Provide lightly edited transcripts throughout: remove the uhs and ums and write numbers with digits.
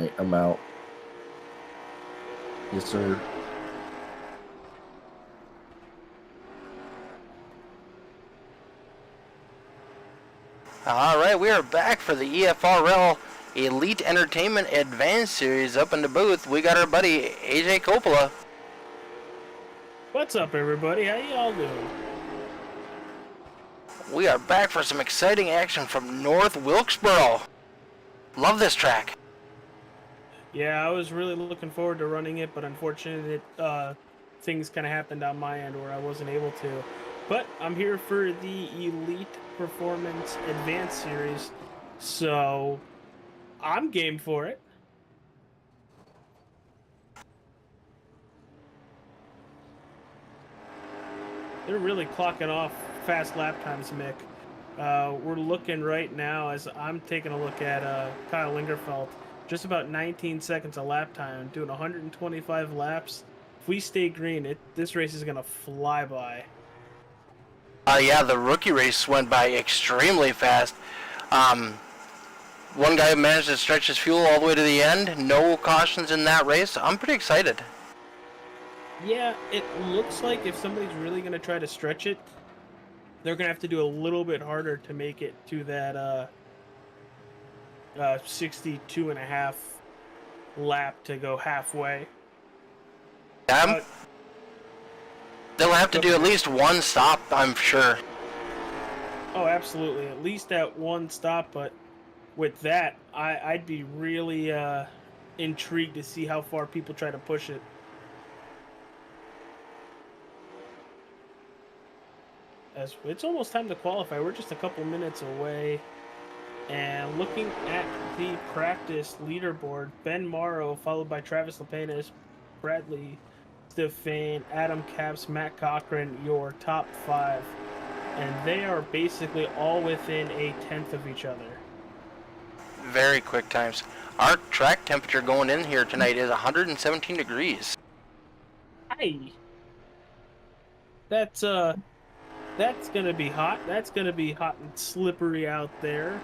Alright, I'm out. Yes, sir. All right, we are back for the EFRL Elite Entertainment Advanced Series. Up in the booth, we got our buddy AJ Coppola. What's up, everybody? How y'all doing? We are back for some exciting action from North Wilkesboro. Love this track. Yeah, I was really looking forward to running it, but unfortunately, things kind of happened on my end where I wasn't able to. But I'm here for the Elite Performance Advanced Series, so I'm game for it. They're really clocking off fast lap times, Mick. We're looking right now, as I'm taking a look at Kyle Lingerfeld, just about 19 seconds a lap time, doing 125 laps. If we stay green, this race is going to fly by. Yeah, the rookie race went by extremely fast. One guy managed to stretch his fuel all the way to the end. No cautions in that race. I'm pretty excited. Yeah, it looks like if somebody's really going to try to stretch it, they're going to have to do a little bit harder to make it to that 62.5 lap to go halfway. They'll have to do at least one stop, I'm sure. Oh, absolutely. At least at one stop, but with that, I'd be really intrigued to see how far people try to push it. As it's almost time to qualify. We're just a couple minutes away. And looking at the practice leaderboard, Ben Morrow, followed by Travis Lepenis, Bradley Stefane, Adam Capps, Matt Cochran, your top 5. And they are basically all within a tenth of each other. Very quick times. Our track temperature going in here tonight is 117 degrees. Hey, that's gonna be hot. That's gonna be hot and slippery out there.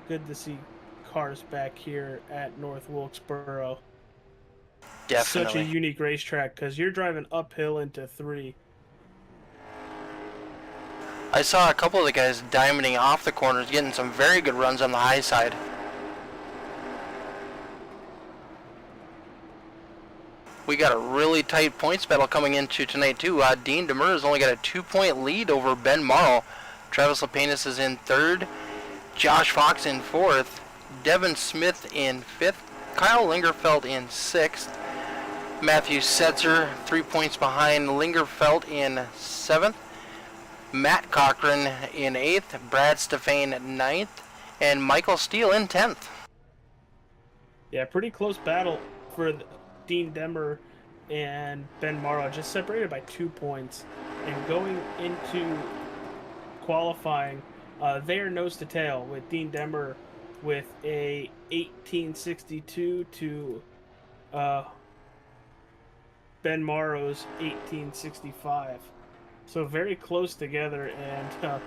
Good to see cars back here at North Wilkesboro. Definitely. Such a unique racetrack because you're driving uphill into 3. I saw a couple of the guys diamonding off the corners, getting some very good runs on the high side. We got a really tight points battle coming into tonight too. Dean Demers has only got a 2-point lead over Ben Morrow. Travis Lepenis is in 3rd. Josh Fox in 4th. Devin Smith in 5th. Kyle Lingerfeld in 6th. Matthew Setzer 3 points behind Lingerfeld in 7th. Matt Cochran in 8th. Brad Stefane 9th. And Michael Steele in 10th. Yeah, pretty close battle for Dean Demmer and Ben Morrow, just separated by 2 points. And going into qualifying, they are nose to tail with Dean Demmer with a 1862 to Ben Morrow's 1865. So very close together, and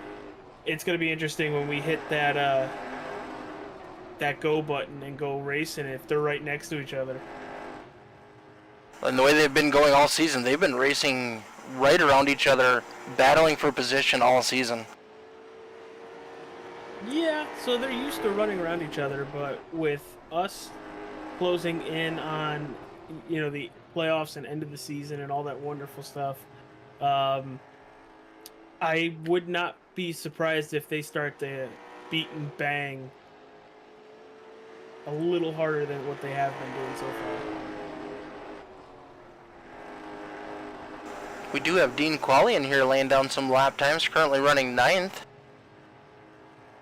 it's going to be interesting when we hit that that go button and go racing if they're right next to each other. And the way they've been going all season, they've been racing right around each other, battling for position all season. Yeah, so they're used to running around each other, but with us closing in on, the playoffs and end of the season and all that wonderful stuff, I would not be surprised if they start to beat and bang a little harder than what they have been doing so far. We do have Dean Qualley in here laying down some lap times, currently running 9th.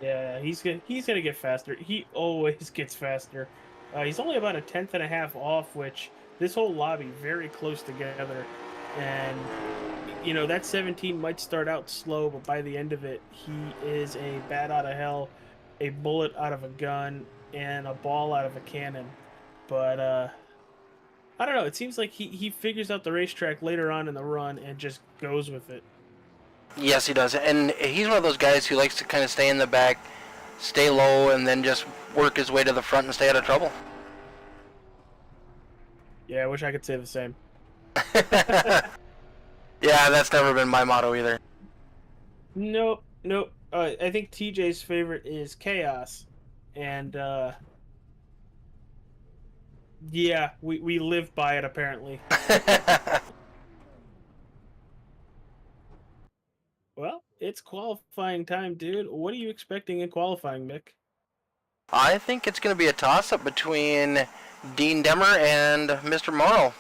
Yeah, he's gonna get faster. He always gets faster. He's only about a 10th and a half off, which this whole lobby very close together. And that 17 might start out slow, but by the end of it, he is a bat out of hell, a bullet out of a gun, and a ball out of a cannon. But I don't know. It seems like he figures out the racetrack later on in the run and just goes with it. Yes, he does. And he's one of those guys who likes to kind of stay in the back, stay low and then just work his way to the front and stay out of trouble. Yeah, I wish I could say the same. Yeah, that's never been my motto either. Nope, nope. I think TJ's favorite is chaos, and yeah, we live by it apparently. Well, it's qualifying time, dude. What are you expecting in qualifying, Mick? I think it's going to be a toss-up between Dean Demmer and Mr. Morrow.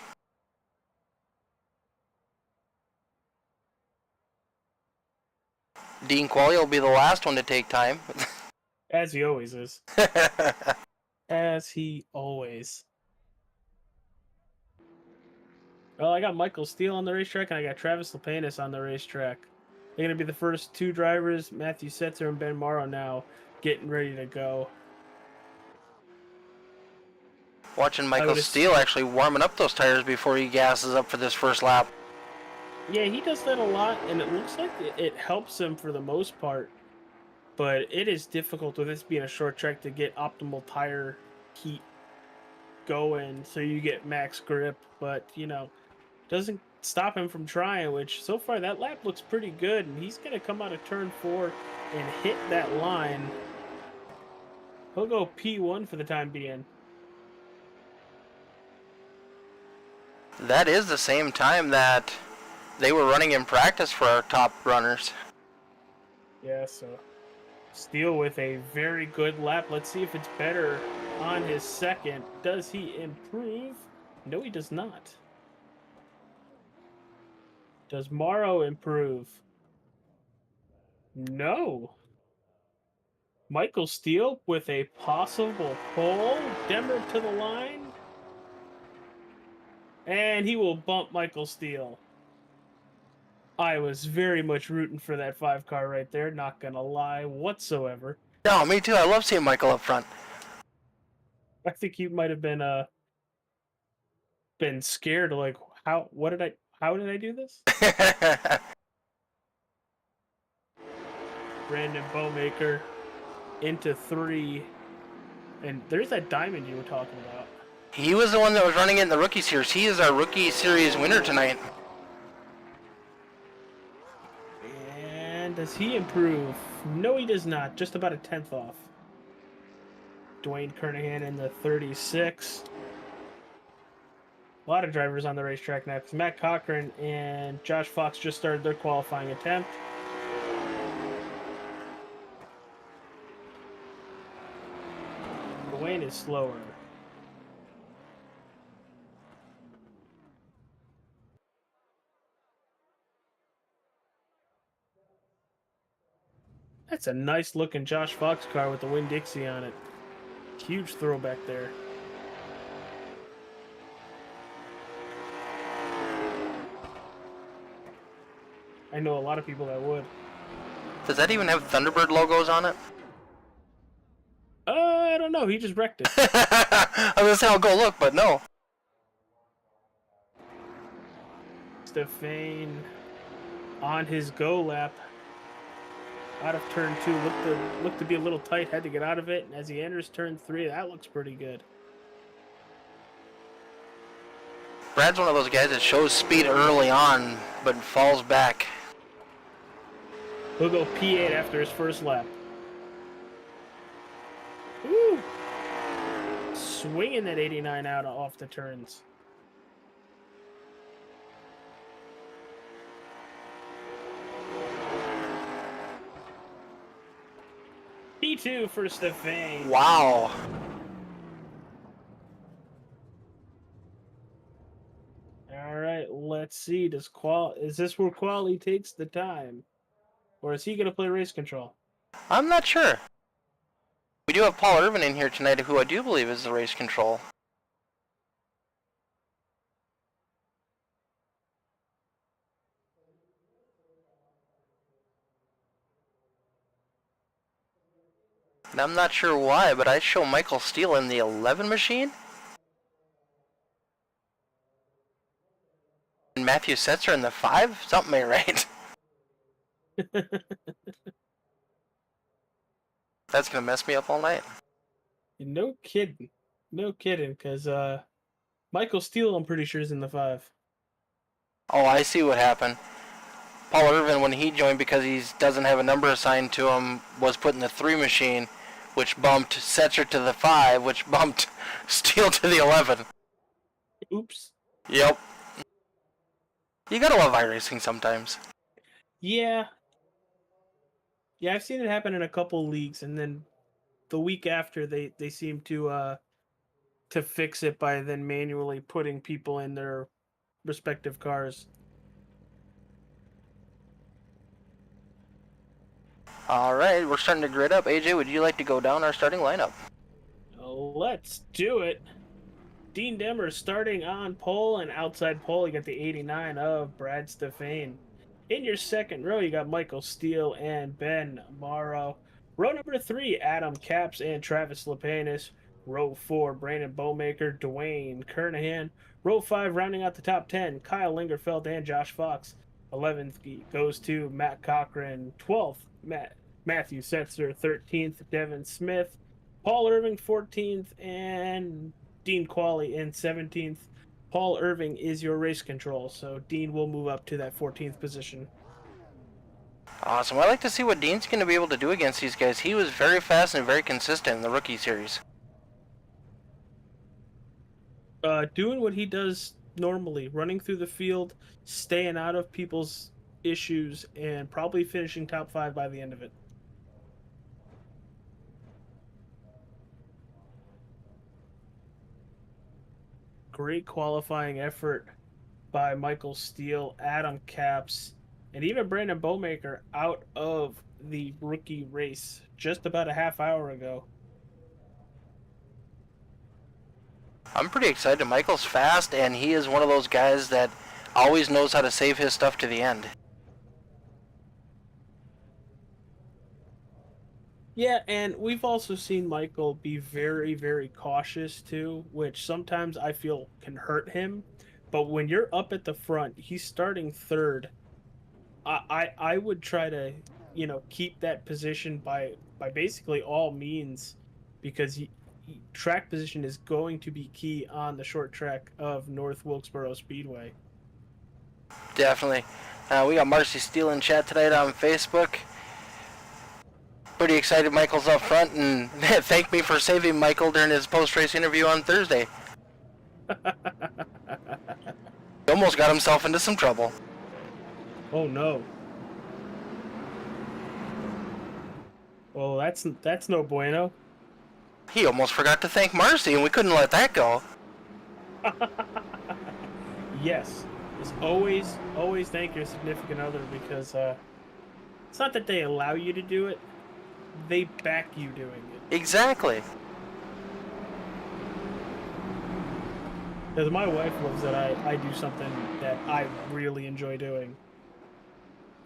Dean Qualley will be the last one to take time. As he always is. As he always. Well, I got Michael Steele on the racetrack, and I got Travis Lepanis on the racetrack. They're going to be the first two drivers, Matthew Setzer and Ben Morrow, now getting ready to go. Watching Michael Steele actually warming up those tires before he gasses up for this first lap. Yeah, he does that a lot, and it looks like it helps him for the most part. But it is difficult with this being a short track to get optimal tire heat going so you get max grip. But, you know, doesn't stop him from trying, which so far that lap looks pretty good. And he's going to come out of turn 4 and hit that line. He'll go P1 for the time being. That is the same time that they were running in practice for our top runners. Yeah, so Steele with a very good lap. Let's see if it's better on his second. Does he improve? No, he does not. Does Morrow improve? No. Michael Steele with a possible pole. Demmer to the line. And he will bump Michael Steele. I was very much rooting for that 5-car right there, not gonna lie whatsoever. No, me too. I love seeing Michael up front. I think you might have been scared, like, how did I do this? Brandon Bowmaker into 3. And there's that diamond you were talking about. He was the one that was running in the Rookie Series. He is our Rookie Series winner tonight. And does he improve? No, he does not. Just about a 10th off. Dwayne Kernahan in the 36. A lot of drivers on the racetrack now because Matt Cochran and Josh Fox just started their qualifying attempt. Dwayne is slower. That's a nice looking Josh Fox car with the Winn-Dixie on it. Huge throwback there. I know a lot of people that would. Does that even have Thunderbird logos on it? I don't know. He just wrecked it. I was gonna say I'll go look, but no. Stefan on his go lap. Out of turn 2, looked to be a little tight, had to get out of it. And as he enters turn 3, that looks pretty good. Brad's one of those guys that shows speed early on, but falls back. He'll go P8 after his first lap. Woo! Swinging that 89 out off the turns. P2 for Stefan. Wow. All right, let's see. Is this where quality takes the time? Or is he going to play race control? I'm not sure. We do have Paul Irvin in here tonight, who I do believe is the race control. And I'm not sure why, but I show Michael Steele in the 11 machine. And Matthew Setzer in the 5? Something ain't right. That's gonna mess me up all night. No kidding. No kidding, because Michael Steele, I'm pretty sure, is in the 5. Oh, I see what happened. Paul Irvin, when he joined because he doesn't have a number assigned to him, was put in the 3 machine, which bumped Setzer to the 5, which bumped Steele to the 11. Oops. Yep. You gotta love iRacing sometimes. Yeah. Yeah, I've seen it happen in a couple leagues, and then the week after they seem to fix it by then manually putting people in their respective cars. Alright, we're starting to grid up. AJ, would you like to go down our starting lineup? Let's do it. Dean Demmer starting on pole, and outside pole you got the 89 of Brad Stefane. In your second row you got Michael Steele and Ben Morrow. Row number 3, Adam Capps and Travis Lepanis. Row 4, Brandon Bowmaker, Dwayne Kernahan. Row 5, rounding out the top 10, Kyle Lingerfeld and Josh Fox. 11th goes to Matt Cochran. 12th, Matthew Setzer. 13th, Devin Smith. Paul Irving, 14th, and Dean Qualley in 17th. Paul Irving is your race control, so Dean will move up to that 14th position. Awesome. I'd like to see what Dean's going to be able to do against these guys. He was very fast and very consistent in the rookie series. Doing what he does normally, running through the field, staying out of people's issues, and probably finishing top 5 by the end of it. Great qualifying effort by Michael Steele, Adam Capps, and even Brandon Bowmaker out of the rookie race just about a half hour ago. I'm pretty excited. Michael's fast, and he is one of those guys that always knows how to save his stuff to the end. Yeah, and we've also seen Michael be very, very cautious too, which sometimes I feel can hurt him. But when you're up at the front, he's starting 3rd. I would try to, keep that position by basically all means, because track position is going to be key on the short track of North Wilkesboro Speedway. Definitely. We got Marcy Steele in chat tonight on Facebook. Pretty excited Michael's up front, and thank me for saving Michael during his post-race interview on Thursday. He almost got himself into some trouble. Oh no. Well, that's no bueno. He almost forgot to thank Marcy, and we couldn't let that go. Yes. Just always thank your significant other, because it's not that they allow you to do it, they back you doing it. Exactly. Because my wife loves that I do something that I really enjoy doing.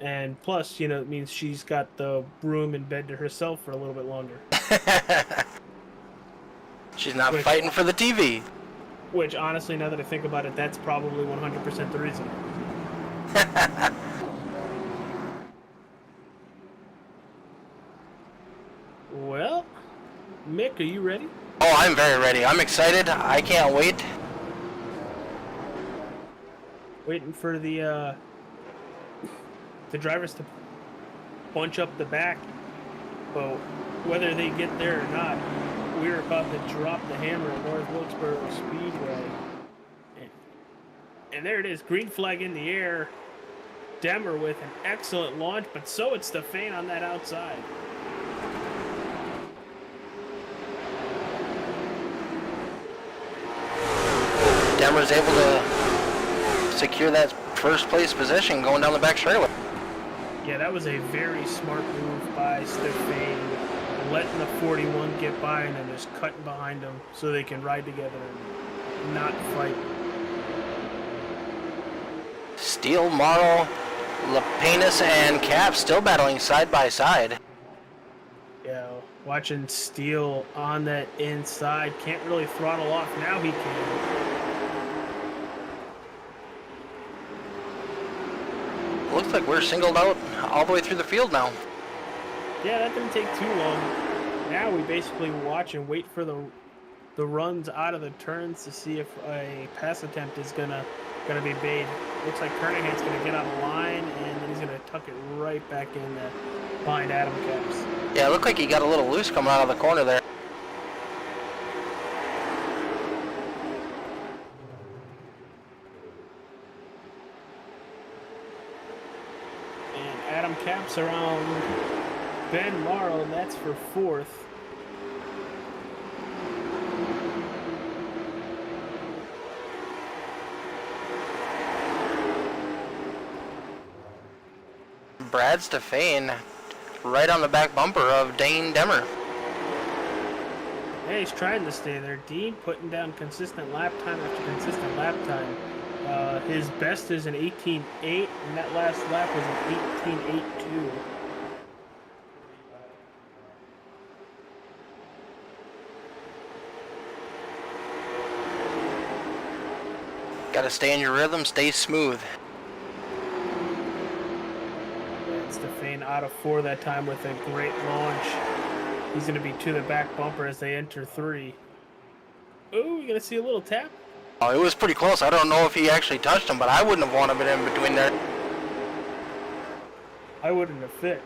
And plus, it means she's got the room in bed to herself for a little bit longer. She's not fighting for the TV. Which, honestly, now that I think about it, that's probably 100% the reason. Well, Mick, are you ready? Oh, I'm very ready. I'm excited. I can't wait. Waiting for the drivers to bunch up the back. But whether they get there or not, we're about to drop the hammer at North Wilkesboro Speedway. And there it is, green flag in the air. Demmer with an excellent launch, but so it's Stefane on that outside. Demmer's able to secure that first place position going down the back straightaway. Yeah, that was a very smart move by Stefane, letting the 41 get by and then just cutting behind them so they can ride together and not fight. Steele, Morrow, Lepanis, and Cap still battling side by side. Yeah, watching Steele on that inside, can't really throttle off. Now he can. Looks like we're singled out all the way through the field now. Yeah, that didn't take too long. Now we basically watch and wait for the runs out of the turns to see if a pass attempt is gonna be made. Looks like Kernaghan's gonna get out of line, and then he's gonna tuck it right back in there behind Adam Caps. Yeah, it looked like he got a little loose coming out of the corner there. And Adam Caps around Ben Morrow, and that's for 4th. Brad Stefane right on the back bumper of Dane Demmer. Yeah, he's trying to stay there. Dean putting down consistent lap time after consistent lap time. His best is an 18.8, and that last lap was an 18.82. Gotta stay in your rhythm, stay smooth. Stefane out of 4 that time with a great launch. He's going to be to the back bumper as they enter 3. Ooh, you're going to see a little tap. Oh, it was pretty close. I don't know if he actually touched him, but I wouldn't have wanted it in between there. I wouldn't have fit.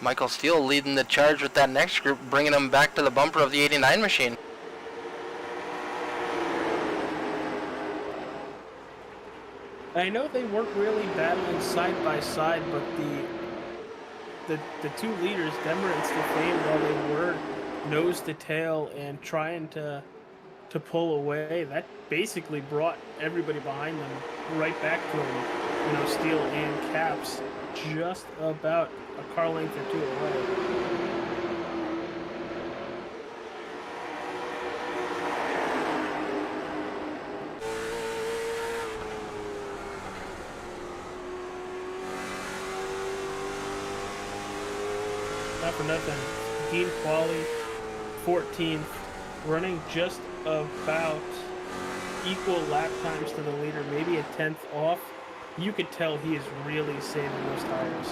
Michael Steele leading the charge with that next group, bringing him back to the bumper of the 89 machine. I know they weren't really battling side by side, but the two leaders, Demmer and Stefane, while they were nose to tail and trying to pull away, that basically brought everybody behind them right back to them. You know, Steele and Caps just about a car length or 2 away. Not for nothing. Dean Qualley, 14th, running just about equal lap times to the leader, maybe a 10th off. You could tell he is really saving those tires.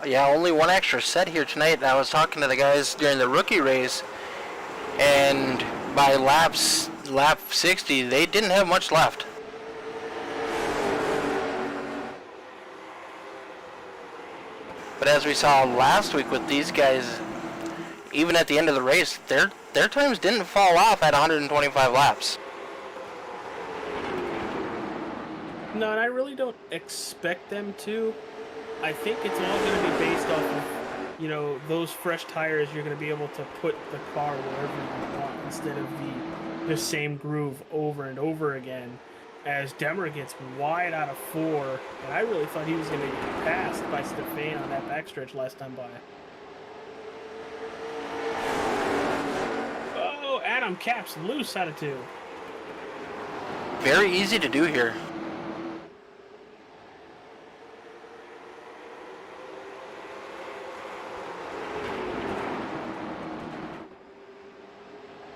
Yeah, only one extra set here tonight. I was talking to the guys during the rookie race, and by lap 60, they didn't have much left. But as we saw last week with these guys, even at the end of the race, their times didn't fall off at 125 laps. No, and I really don't expect them to. I think it's all going to be based off of, you know, those fresh tires. You're going to be able to put the car wherever you want instead of the same groove over and over again. As Demmer gets wide out of 4, and I really thought he was going to get passed by Stefane on that backstretch last time by. Oh, Adam Caps loose out of 2. Very easy to do here.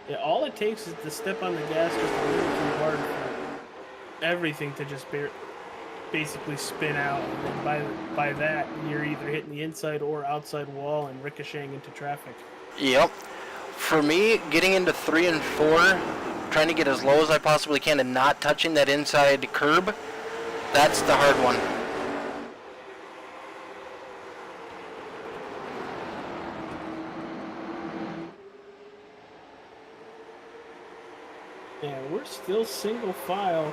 Yeah, all it takes is to step on the gas just a little too hard for everything to just basically spin out, and then by that you're either hitting the inside or outside wall and ricocheting into traffic. Yep. For me, getting into 3 and 4, trying to get as low as I possibly can and not touching that inside curb, that's the hard one. Yeah, we're still single file.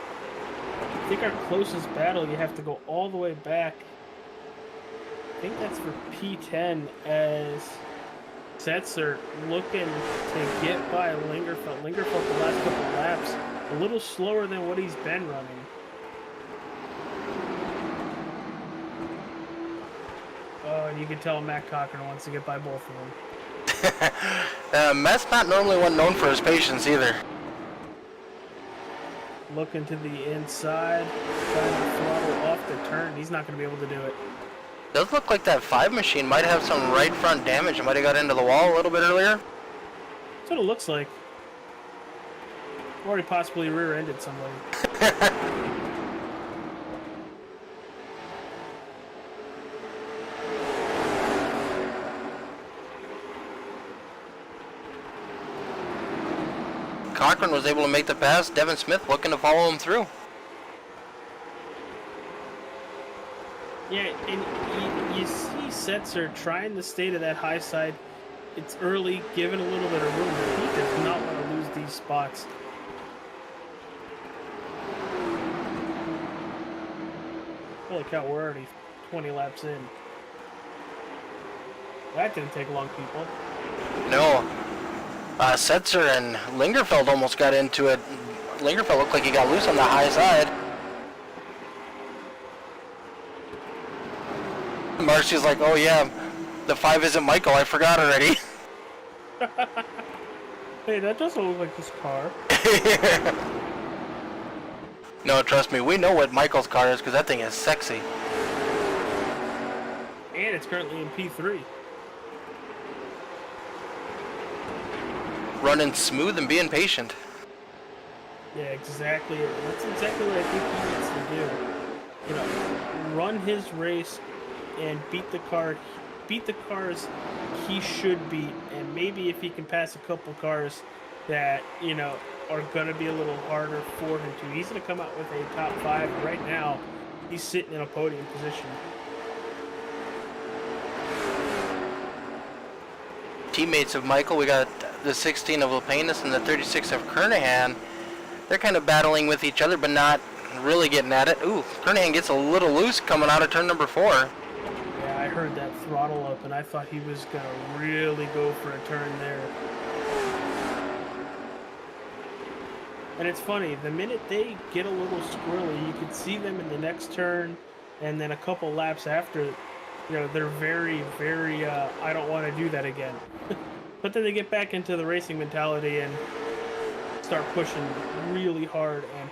I think our closest battle, you have to go all the way back. I think that's for P10, as Setzer looking to get by Lingerfeld. Lingerfeld the last couple of laps, a little slower than what he's been running. Oh, and you can tell Matt Cochran wants to get by both of them. Matt's not normally one known for his patience either. Looking to the inside, trying to throttle off the turn. He's not going to be able to do it. Does look like that 5 machine might have some right front damage. It might have got into the wall a little bit earlier. That's what it looks like. Or he possibly rear-ended somebody. Cochran was able to make the pass. Devin Smith looking to follow him through. Yeah, and you see Setzer trying to stay to that high side. It's early, given a little bit of room, but he does not want to lose these spots. Holy cow, we're already 20 laps in. That didn't take long, people. No. Setzer and Lingerfeld almost got into it. Lingerfeld looked like he got loose on the high side. Marcy's like, oh yeah, the 5 isn't Michael, I forgot already. Hey, that doesn't look like his car. No, trust me, we know what Michael's car is because that thing is sexy. And it's currently in P3. Running smooth and being patient. Yeah, exactly. That's exactly what I think he needs to do. You know, run his race and beat the cars he should beat, and maybe if he can pass a couple cars that, you know, are going to be a little harder for him to. He's going to come out with a top 5. Right now, he's sitting in a podium position. Teammates of Michael, we got the 16 of Lepanus and the 36 of Kernahan. They're kind of battling with each other, but not really getting at it. Ooh, Kernahan gets a little loose coming out of turn number 4. Yeah, I heard that throttle up, and I thought he was going to really go for a turn there. And it's funny, the minute they get a little squirrely, you can see them in the next turn, and then a couple laps after, you know, they're very, very, I don't want to do that again. But then they get back into the racing mentality and start pushing really hard, and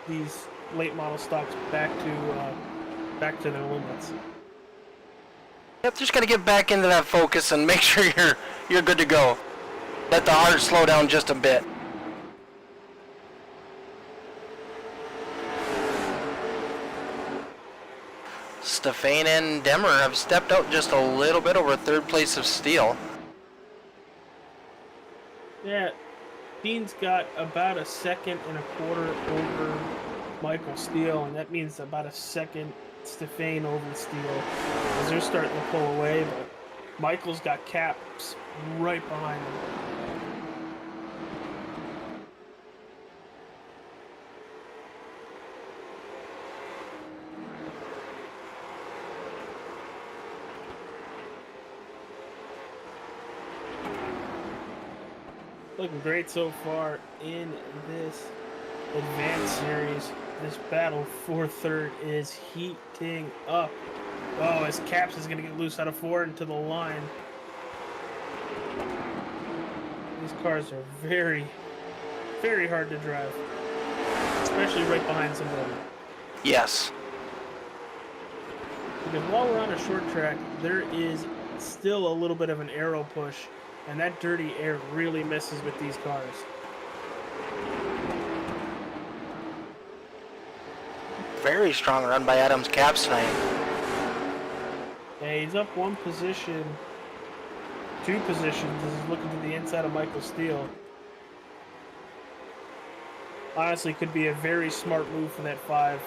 these late model stocks back to their limits. Yep, just got to get back into that focus and make sure you're good to go. Let the heart slow down just a bit. Stefan and Demmer have stepped out just a little bit over 3rd place of Steele. Yeah, Dean's got about a 1.25 seconds over Michael Steele, and that means about a second Stefan over Steele as they're starting to pull away, but Michael's got Caps right behind him. Looking great so far in this advanced series. This battle for 3rd is heating up. Oh, as Caps is going to get loose out of 4 into the line. These cars are very, very hard to drive, especially right behind somebody. Yes. Because while we're on a short track, there is still a little bit of an aero push, and that dirty air really messes with these cars. Very strong run by Adams Caps tonight. Yeah, he's up 1 position, 2 positions. This is looking to the inside of Michael Steele. Honestly, could be a very smart move for that 5.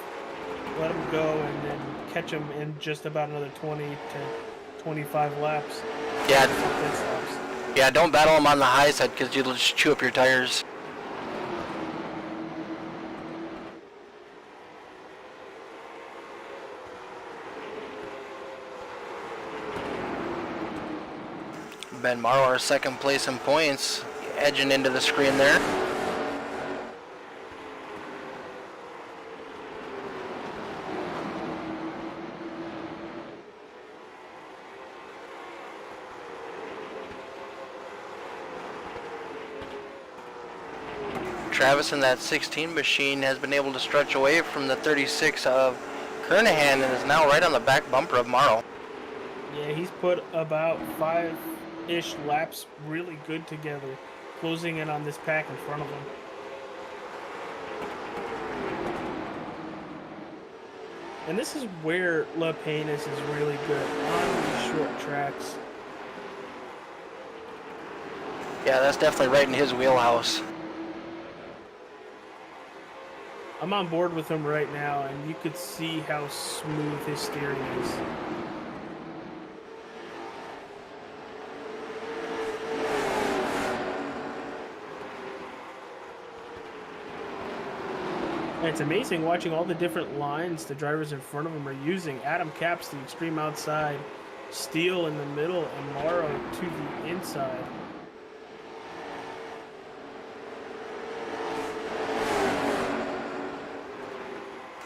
Let him go and then catch him in just about another 20 to 25 laps. Yeah, don't battle him on the high side because you'll just chew up your tires. Ben Morrow, our 2nd place in points, edging into the screen there. Travis in that 16 machine has been able to stretch away from the 36 of Kernahan and is now right on the back bumper of Morrow. Yeah, he's put about 5-ish laps really good together, closing in on this pack in front of him. And this is where Lapenas is really good on these short tracks. Yeah, that's definitely right in his wheelhouse. I'm on board with him right now, and you could see how smooth his steering is. And it's amazing watching all the different lines the drivers in front of him are using. Adam Capps the extreme outside, Steele in the middle, and Morrow to the inside.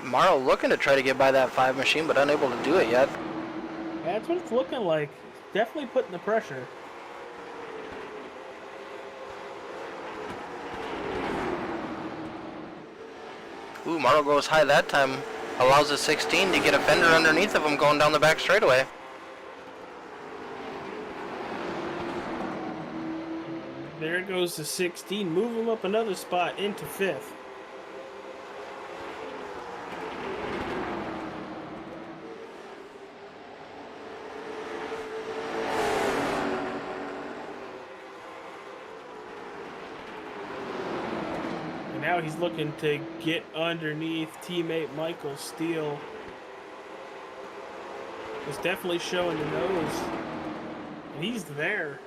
Morrow looking to try to get by that 5 machine, but unable to do it yet. That's what it's looking like. Definitely putting the pressure. Ooh, Morrow goes high that time. Allows the 16 to get a fender underneath of him going down the back straightaway. There goes the 16. Move him up another spot into 5th. Now he's looking to get underneath teammate Michael Steele. He's definitely showing the nose. And he's there.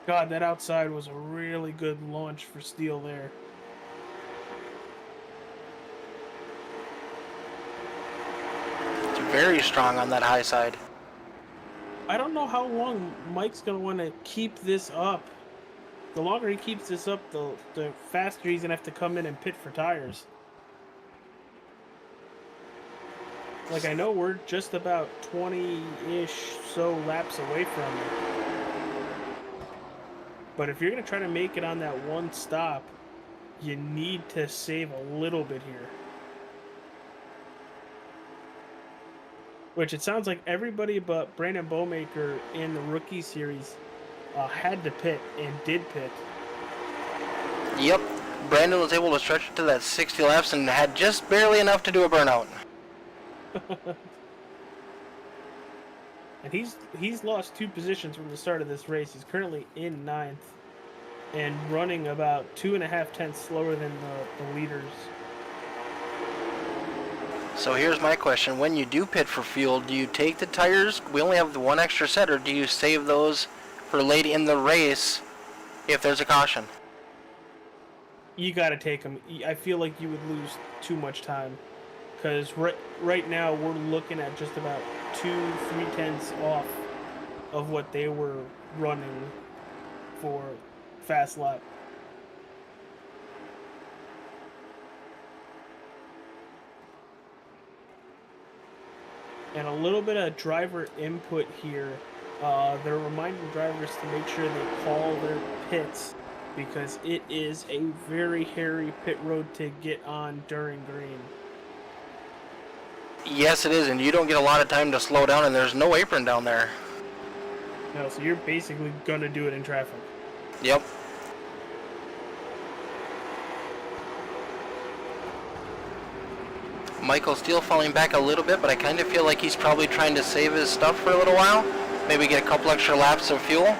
God, that outside was a really good launch for Steele there. It's very strong on that high side. I don't know how long Mike's going to want to keep this up. The longer he keeps this up, the faster he's going to have to come in and pit for tires. Like, I know we're just about 20-ish so laps away from it. But if you're going to try to make it on that one stop, you need to save a little bit here. Which it sounds like everybody but Brandon Bowmaker in the rookie series had to pit and did pit. Yep, Brandon was able to stretch it to that 60 laps and had just barely enough to do a burnout. And he's lost 2 positions from the start of this race. He's currently in 9th and running about 2.5 tenths slower than the leaders. So here's my question. When you do pit for fuel, do you take the tires? We only have the 1 extra set, or do you save those for late in the race if there's a caution? You got to take them. I feel like you would lose too much time. Because right now we're looking at just about 2-3 tenths off of what they were running for fast lap. And a little bit of driver input here. They're reminding drivers to make sure they call their pits because it is a very hairy pit road to get on during green. Yes, it is, and you don't get a lot of time to slow down, and there's no apron down there. No, so you're basically going to do it in traffic. Yep. Michael Steele falling back a little bit, but I kind of feel like he's probably trying to save his stuff for a little while. Maybe get a couple extra laps of fuel.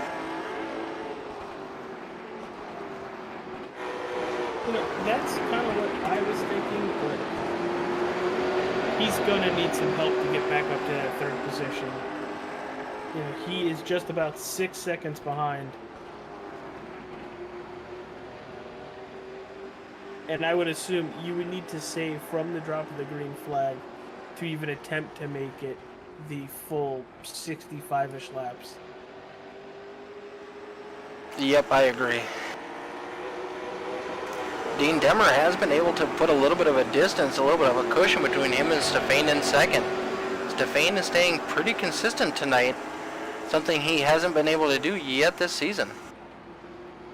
You know, that's kind of what I was thinking, but he's going to need some help to get back up to that 3rd position. You know, he is just about 6 seconds behind. And I would assume you would need to save from the drop of the green flag to even attempt to make it the full 65-ish laps. Yep, I agree. Dean Demmer has been able to put a little bit of a distance, a little bit of a cushion between him and Stefan in 2nd. Stefan is staying pretty consistent tonight, something he hasn't been able to do yet this season.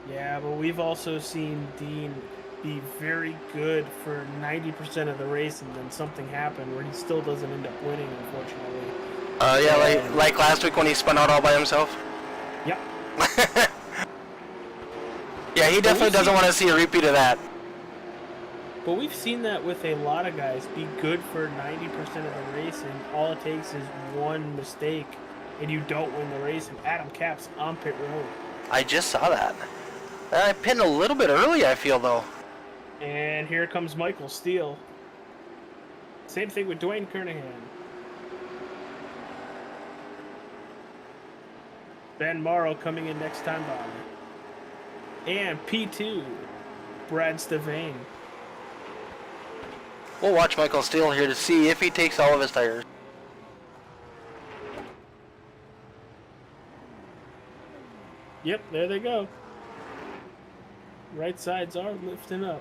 Yeah, but we've also seen Dean be very good for 90% of the race, and then something happened where he still doesn't end up winning, unfortunately. Yeah, like last week when he spun out all by himself. Yep. Yeah, he definitely doesn't want to see a repeat of that. But we've seen that with a lot of guys be good for 90% of the race, and all it takes is one mistake, and you don't win the race. And Adam Capps on pit road. I just saw that. I pinned a little bit early, I feel, though. And here comes Michael Steele. Same thing with Dwayne Kernahan. Ben Morrow coming in next time by. And P2, Brad Stevane. We'll watch Michael Steele here to see if he takes all of his tires. Yep, there they go. Right sides are lifting up.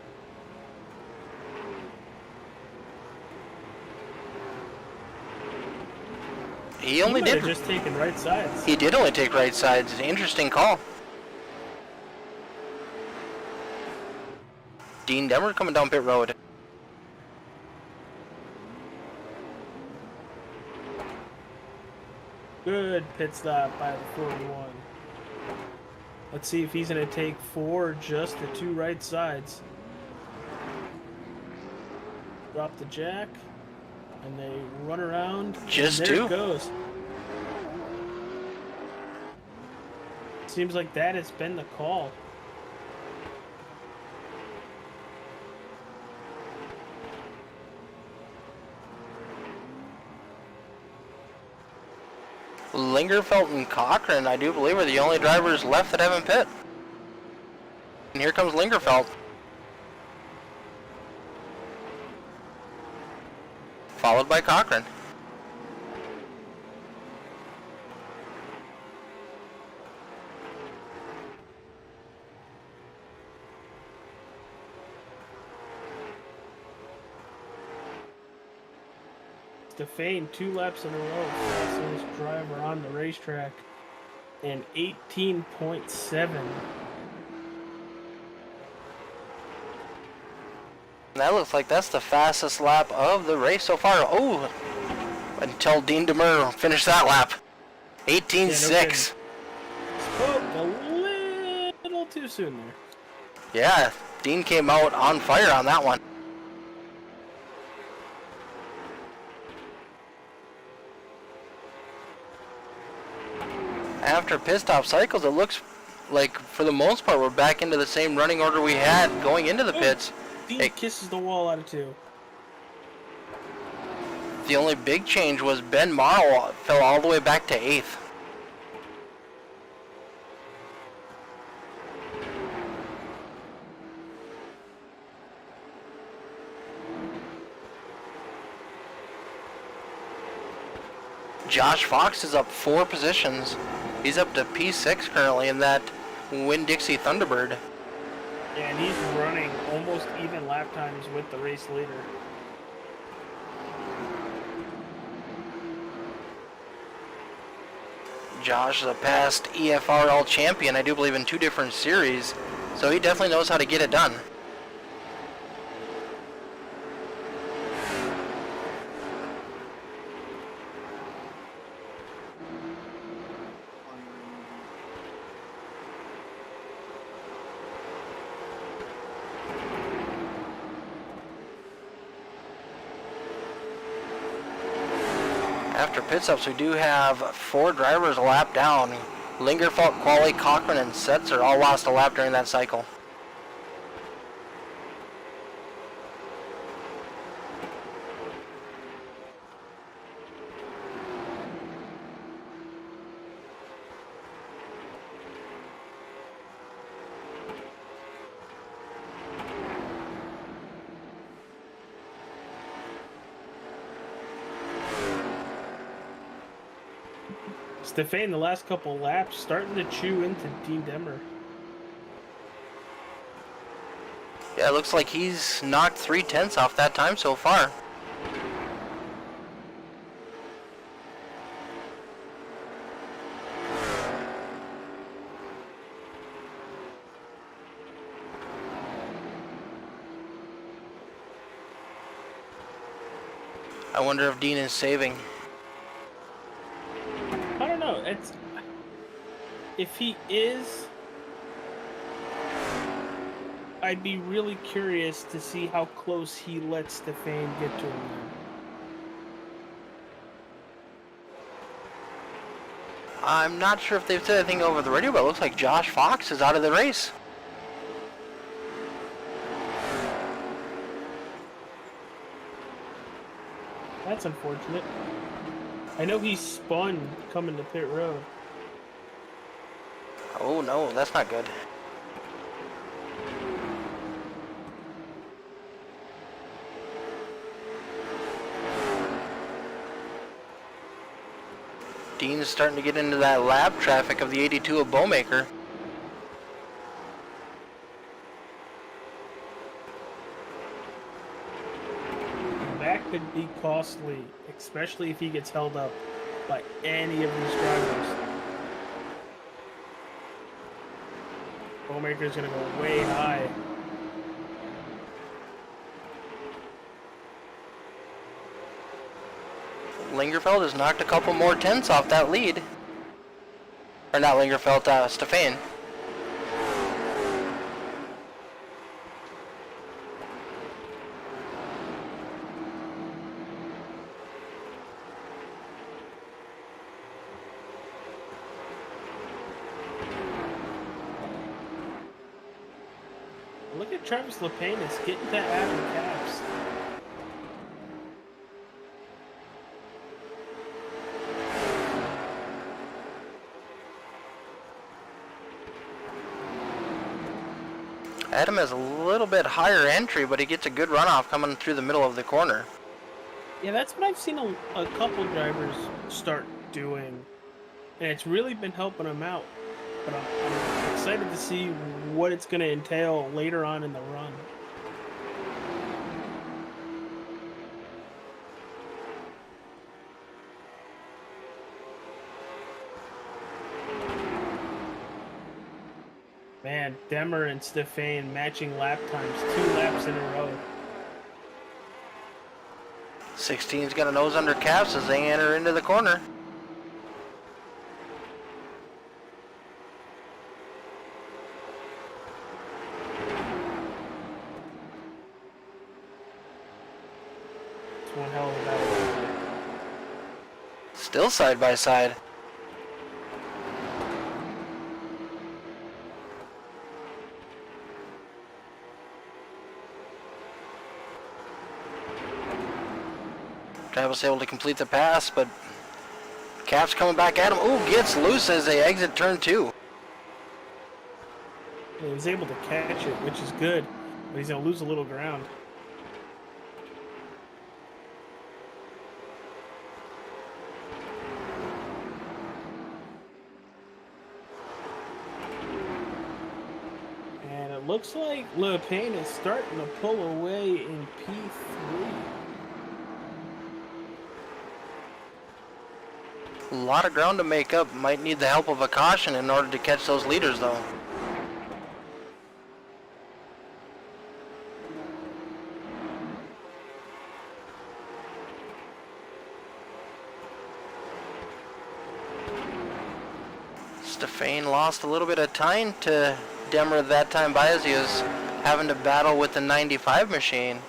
He only did just taken right sides. He did only take right sides. Interesting call. Dean Demmer coming down pit road. Good pit stop by the 41. Let's see if he's going to take 4, just the 2 right sides. Drop the jack, and they run around. Just and there 2. It goes. Seems like that has been the call. Lingerfelt and Cochran, I do believe, are the only drivers left that haven't pit. And here comes Lingerfelt. Followed by Cochran. Stefane 2 laps in a row, fastest driver on the racetrack, and 18.7. That looks like that's the fastest lap of the race so far. Oh, until Dean Demmer finished that lap. 18.6. Spoke a little too soon there. Yeah, Dean came out on fire on that one. After pit stop cycles, it looks like, for the most part, we're back into the same running order we had going into the pits. Dean kisses the wall out of 2. The only big change was Ben Morrow fell all the way back to 8th. Josh Fox is up 4 positions. He's up to P6 currently in that Winn-Dixie Thunderbird. And he's running almost even lap times with the race leader. Josh is a past EFRL champion, I do believe, in 2 different series, so he definitely knows how to get it done. After pit stops, we do have 4 drivers a lap down. Lingerfelt, Qualley, Cochran, and Setzer all lost a lap during that cycle. Stefane, the last couple laps, starting to chew into Dean Demmer. Yeah, it looks like he's knocked 3/10 off that time so far. I wonder if Dean is saving. I don't know. It's if he is, I'd be really curious to see how close he lets Stefan get to him. I'm not sure if they've said anything over the radio, but it looks like Josh Fox is out of the race. That's unfortunate. I know he spun coming to pit road. Oh no, that's not good. Dean's starting to get into that lap traffic of the 82 of Bowmaker. That could be costly, especially if he gets held up by any of these drivers. Bowmaker's gonna go way high. Lingerfeld has knocked a couple more tenths off that lead. Or not Lingerfeld, Stefan. Look at Travis Lapinus getting to Adam Caps. Adam has a little bit higher entry, but he gets a good runoff coming through the middle of the corner. Yeah, that's what I've seen a couple drivers start doing, and it's really been helping them out. But I'm excited to see what it's going to entail later on in the run. Man, Demmer and Stefan matching lap times, 2 laps in a row. 16's got a nose under Caps as they enter into the corner. It's one hell of a battle. Still side by side. Travis able to complete the pass, but Caps coming back at him. Ooh, gets loose as they exit turn 2. He was able to catch it, which is good, but he's going to lose a little ground. And it looks like Le Pen is starting to pull away in P3. A lot of ground to make up. Might need the help of a caution in order to catch those leaders, though. Stefan lost a little bit of time to Demmer that time by as he was having to battle with the 95 machine.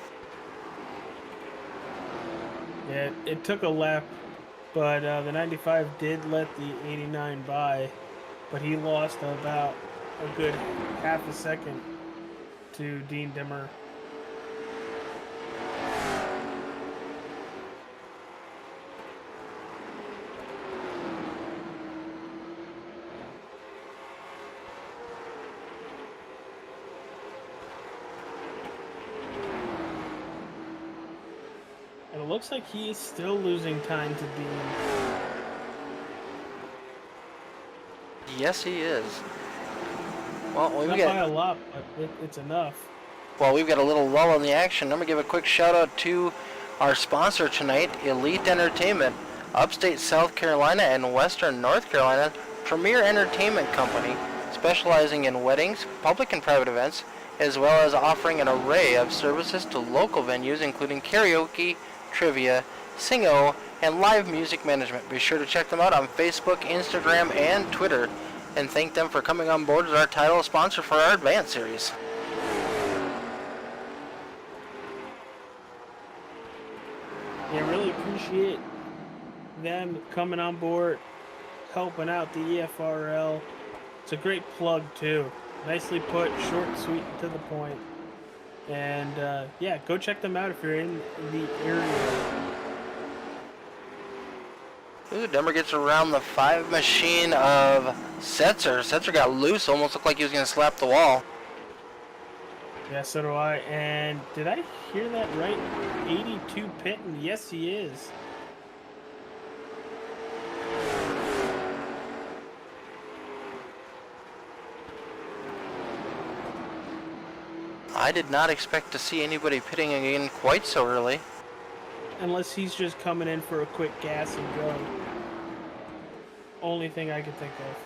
Yeah, it took a lap, but the 95 did let the 89 by, but he lost about a good half a second to Dean Demmer. And it looks like he is still losing time to Dean. Yes, he is. Well, Not by a lot, but it's enough. Well, we've got a little lull in the action. I'm going to give a quick shout out to our sponsor tonight, Elite Entertainment, Upstate South Carolina and Western North Carolina, premier entertainment company specializing in weddings, public and private events, as well as offering an array of services to local venues including karaoke, trivia, sing-o, and live music management. Be sure to check them out on Facebook, Instagram, and Twitter, and thank them for coming on board as our title sponsor for our Advance series. Yeah, really appreciate them coming on board, helping out the EFRL. It's a great plug too. Nicely put, short, sweet, and to the point. And yeah, go check them out if you're in the area. Ooh, Denver gets around the 5 machine of Setzer. Setzer got loose, almost looked like he was going to slap the wall. Yeah, so do I. And did I hear that right? 82 pitting. Yes, he is. I did not expect to see anybody pitting again quite so early. Unless he's just coming in for a quick gas and go. Only thing I could think of.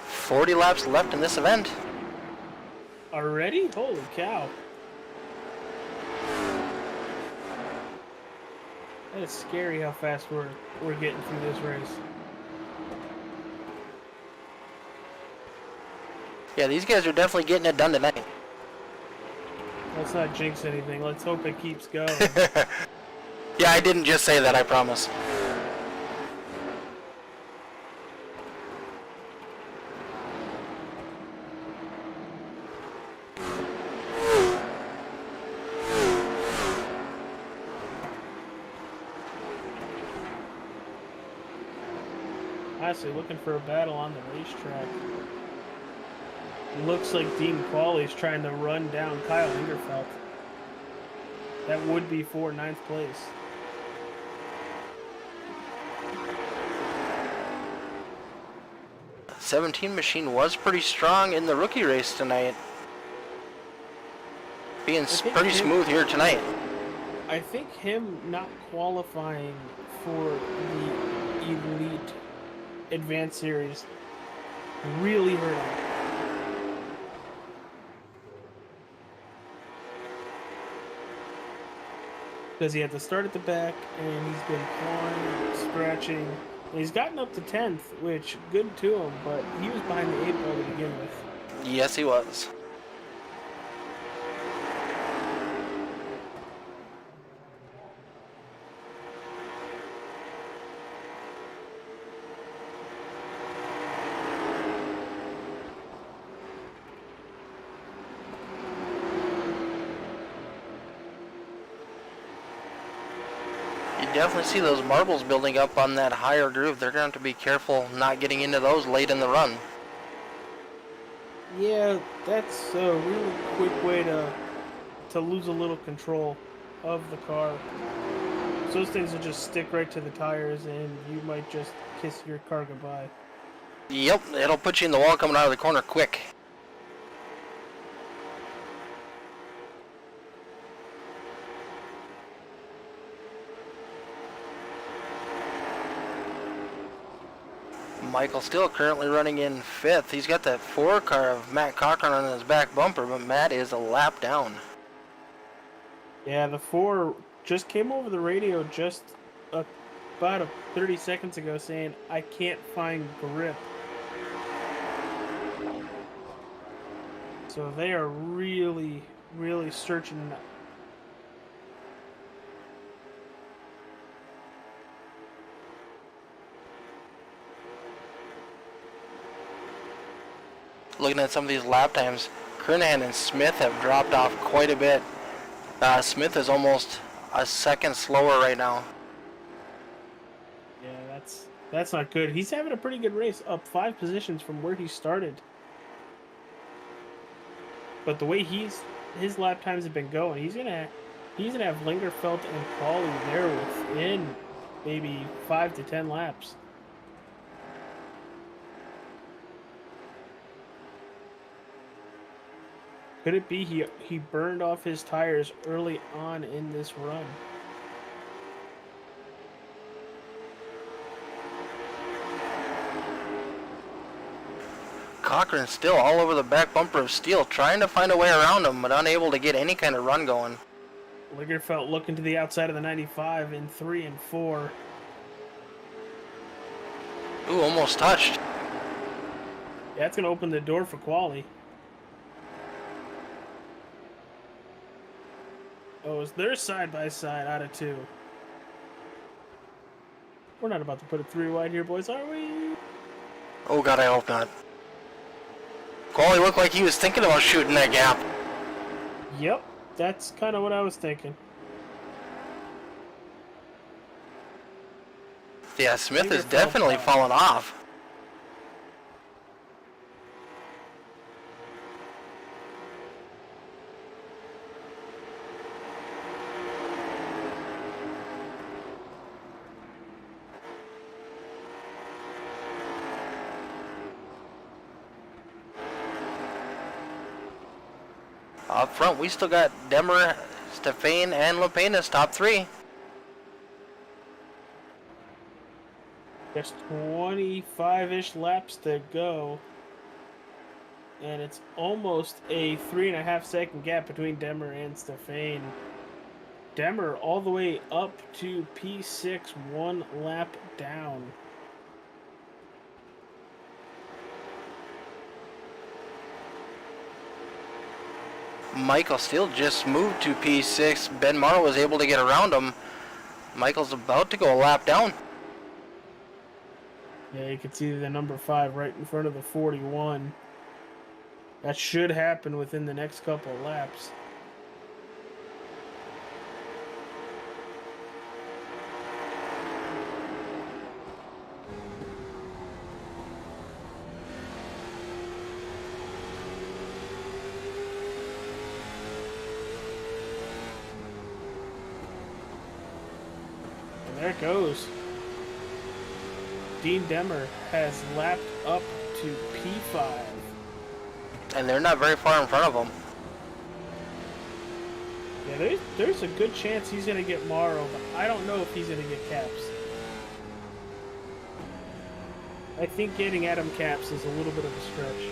"40 laps left in this event." Already? Holy cow. That is scary how fast we're getting through this race. Yeah, these guys are definitely getting it done tonight. Let's not jinx anything. Let's hope it keeps going. Yeah, I didn't just say that, I promise. Honestly, looking for a battle on the racetrack. Looks like Dean Qualley's trying to run down Kyle Ingerfeld. That would be for 9th place. '17 machine was pretty strong in the rookie race tonight. Being pretty smooth here tonight. I think him not qualifying for the Elite Advanced Series really hurt him. Because he had to start at the back, and he's been clawing, scratching, and he's gotten up to 10th, which good to him, but he was behind the 8 ball to begin with. Yes, he was. Definitely see those marbles building up on that higher groove. They're going to have to be careful not getting into those late in the run. Yeah, that's a really quick way to lose a little control of the car. So those things will just stick right to the tires, and you might just kiss your car goodbye. Yep, it'll put you in the wall coming out of the corner quick. Michael still currently running in 5th. He's got that 4 car of Matt Cochran on his back bumper, but Matt is a lap down. Yeah, the 4 just came over the radio just about 30 seconds ago saying, I can't find grip. So they are really, really searching. Looking at some of these lap times, Kernahan and Smith have dropped off quite a bit. Smith is almost a second slower right now. Yeah, that's not good. He's having a pretty good race, up 5 positions from where he started. But the way his lap times have been going, he's gonna have Lingerfeld and Qualley there within maybe 5 to 10 laps. Could it be he burned off his tires early on in this run? Cochran still all over the back bumper of Steele, trying to find a way around him, but unable to get any kind of run going. Lingerfeld looking to the outside of the 95 in 3 and 4. Ooh, almost touched. Yeah, it's going to open the door for quali. Oh, they're side by side out of 2. We're not about to put it 3 wide here, boys, are we? Oh God, I hope not. Quali looked like he was thinking about shooting that gap. Yep, that's kind of what I was thinking. Yeah, Smith is definitely falling off. Up front, we still got Demmer, Stefan, and Lepenis top 3. There's 25-ish laps to go. And it's almost a 3.5 second gap between Demmer and Stefan. Demmer all the way up to P6, 1 lap down. Michael Steele just moved to P6. Ben Morrow was able to get around him. Michael's about to go a lap down. Yeah, you can see the number 5 right in front of the 41. That should happen within the next couple of laps. And there it goes. Dean Demmer has lapped up to P5. And they're not very far in front of him. Yeah, there's a good chance he's going to get Morrow, but I don't know if he's going to get Caps. I think getting Adam Caps is a little bit of a stretch.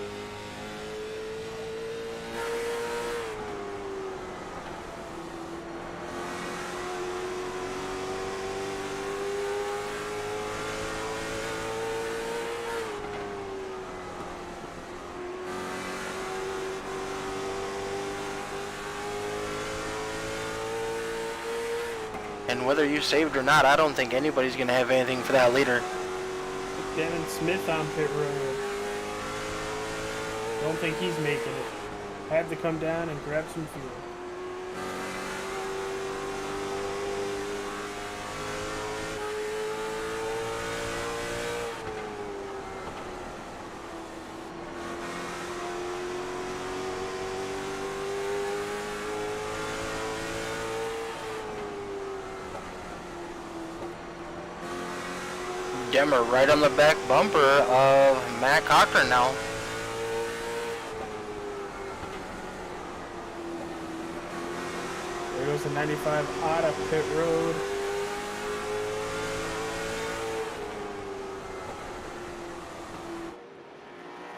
And whether you saved or not, I don't think anybody's going to have anything for that leader. Devin Smith on pit road. Don't think he's making it. Had to come down and grab some fuel. Demmer right on the back bumper of Matt Cochran now. There goes the 95 out of pit road.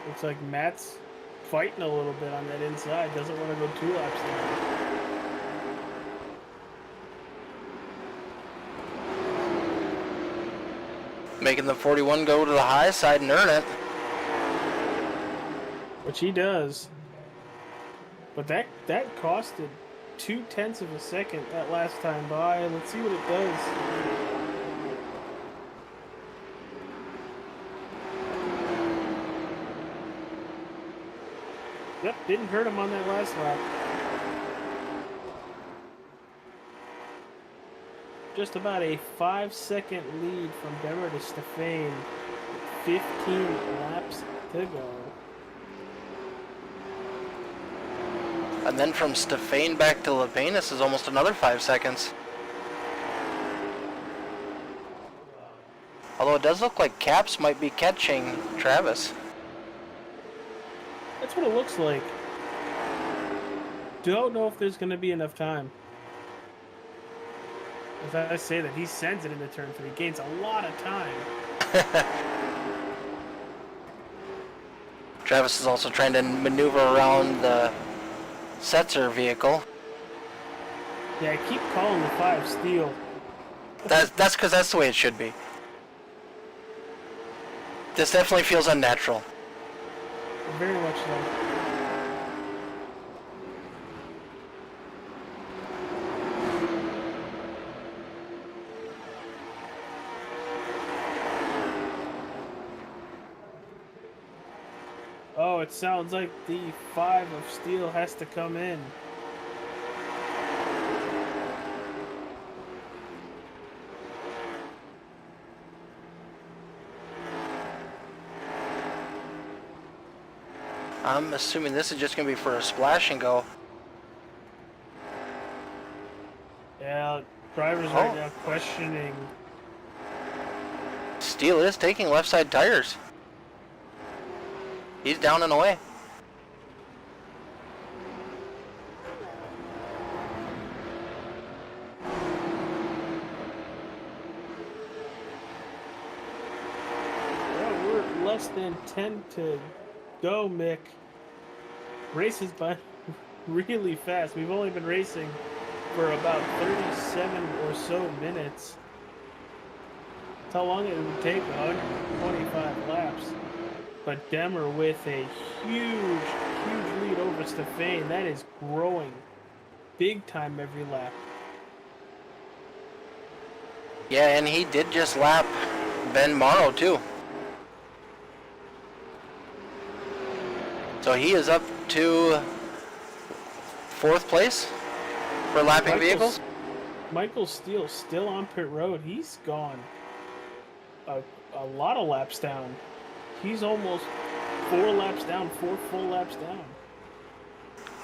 Looks like Matt's fighting a little bit on that inside. Doesn't want to go 2 laps down. Making the 41 go to the high side and earn it. Which he does. But that costed 0.2 of a second that last time by. Let's see what it does. Yep, didn't hurt him on that last lap. Just about a 5-second lead from Demmer to Stefan. 15 laps to go. And then from Stefan back to Lepenis is almost another 5 seconds. Although it does look like Caps might be catching Travis. That's what it looks like. Don't know if there's going to be enough time. As I say that, he sends it into turn 3. Gains a lot of time. Travis is also trying to maneuver around the Setzer vehicle. Yeah, I keep calling the 5 steel. That's because that's the way it should be. This definitely feels unnatural. Very much so. Oh, it sounds like the 5 of steel has to come in. I'm assuming this is just going to be for a splash and go. Yeah, drivers right now questioning. Steel is taking left side tires. He's down and away. Well, we're less than 10 to go, Mick. Race is by really fast. We've only been racing for about 37 or so minutes. That's how long it would take, 125 laps. But Demmer with a huge lead over Stefan. That is growing big time every lap. Yeah, and he did just lap Ben Morrow too. So he is up to 4th place for lapping vehicles. Michael Steele still on pit road. He's gone a lot of laps down. He's almost 4 laps down, 4 full laps down.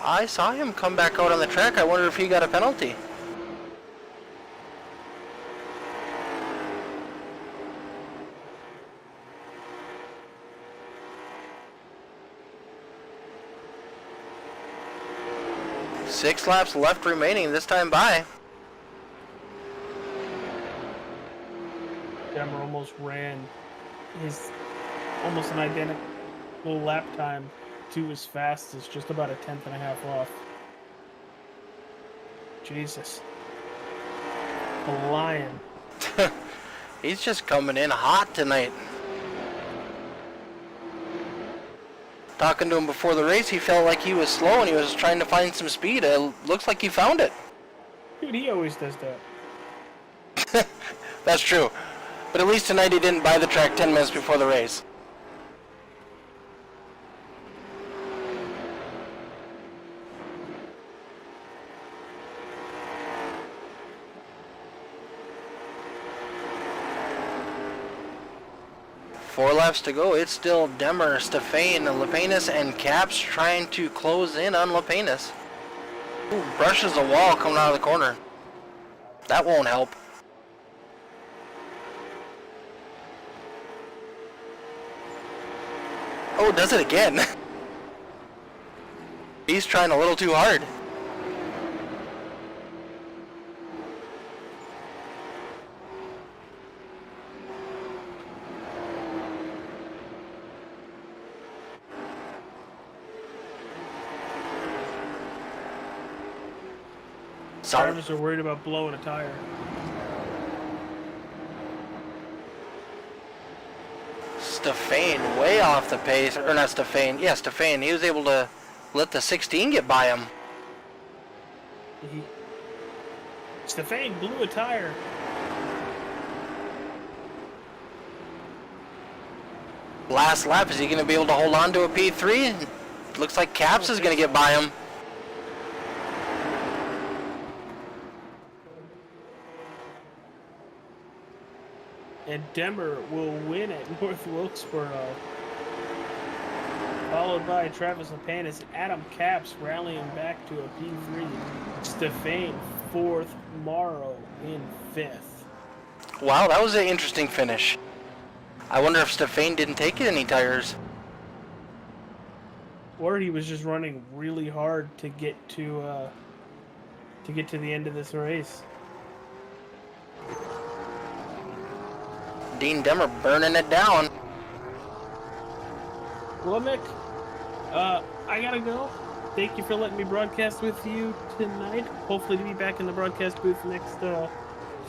I saw him come back out on the track. I wonder if he got a penalty. Six laps left remaining this time by. Demmer almost ran his almost an identical lap time to his fastest, just about a 10.5 off. Jesus. A lion. He's just coming in hot tonight. Talking to him before the race, he felt like he was slow and he was trying to find some speed. It looks like he found it. Dude, he always does that. That's true. But at least tonight he didn't buy the track 10 minutes before the race. Four laps to go. It's still Demmer, Stefan, Lepanus, and Caps trying to close in on Lepanus. Ooh, brushes the wall coming out of the corner. That won't help. Oh, does it again. He's trying a little too hard. Drivers are worried about blowing a tire. Stefan way off the pace, or not Stefan, yeah, Stefan. He was able to let the 16 get by him. Stefan blew a tire. Last lap, is he going to be able to hold on to a P3? Looks like Caps is going to get by him. And Demmer will win at North Wilkesboro. Followed by Travis Lepanus. Adam Caps rallying back to a P3. Stefan 4th. Morrow in 5th. Wow, that was an interesting finish. I wonder if Stefan didn't take any tires. Or he was just running really hard to get to the end of this race. Dean Demmer burning it down. Well, Mick, I gotta go. Thank you for letting me broadcast with you tonight. Hopefully to be back in the broadcast booth next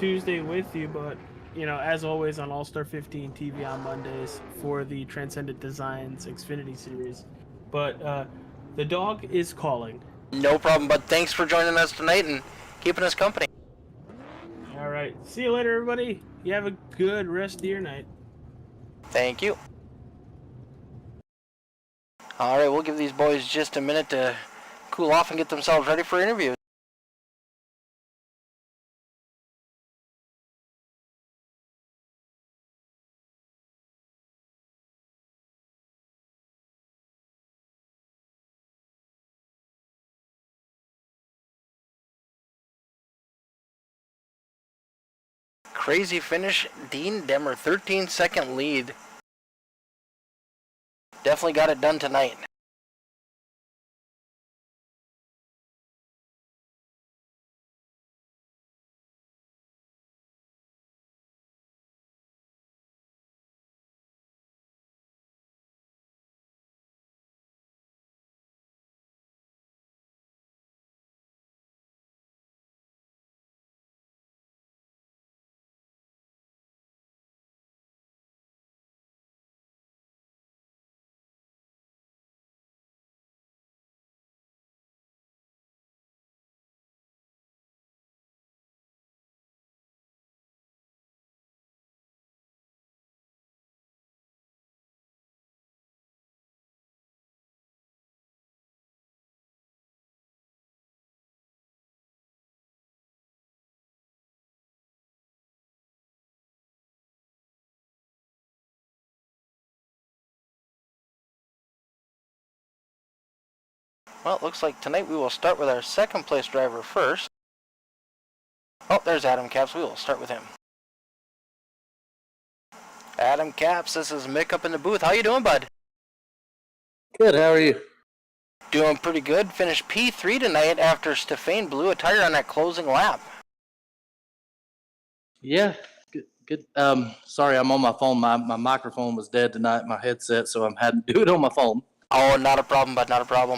Tuesday with you, but as always on All Star 15 TV on Mondays for the Transcendent Designs Xfinity Series. But the dog is calling. No problem, bud. Thanks for joining us tonight and keeping us company. All right. See you later, everybody. You have a good rest of your night. Thank you. All right, we'll give these boys just a minute to cool off and get themselves ready for interviews. Crazy finish. Dean Demmer, 13-second lead. Definitely got it done tonight. Well, it looks like tonight we will start with our second place driver first. Oh, there's Adam Capps. We will start with him. Adam Capps, this is Mick up in the booth. How you doing, bud? Good, how are you? Doing pretty good. Finished P3 tonight after Stefan blew a tire on that closing lap. Yeah, good. Sorry, I'm on my phone. My microphone was dead tonight, my headset, so I'm had to do it on my phone. Oh, not a problem, bud, not a problem.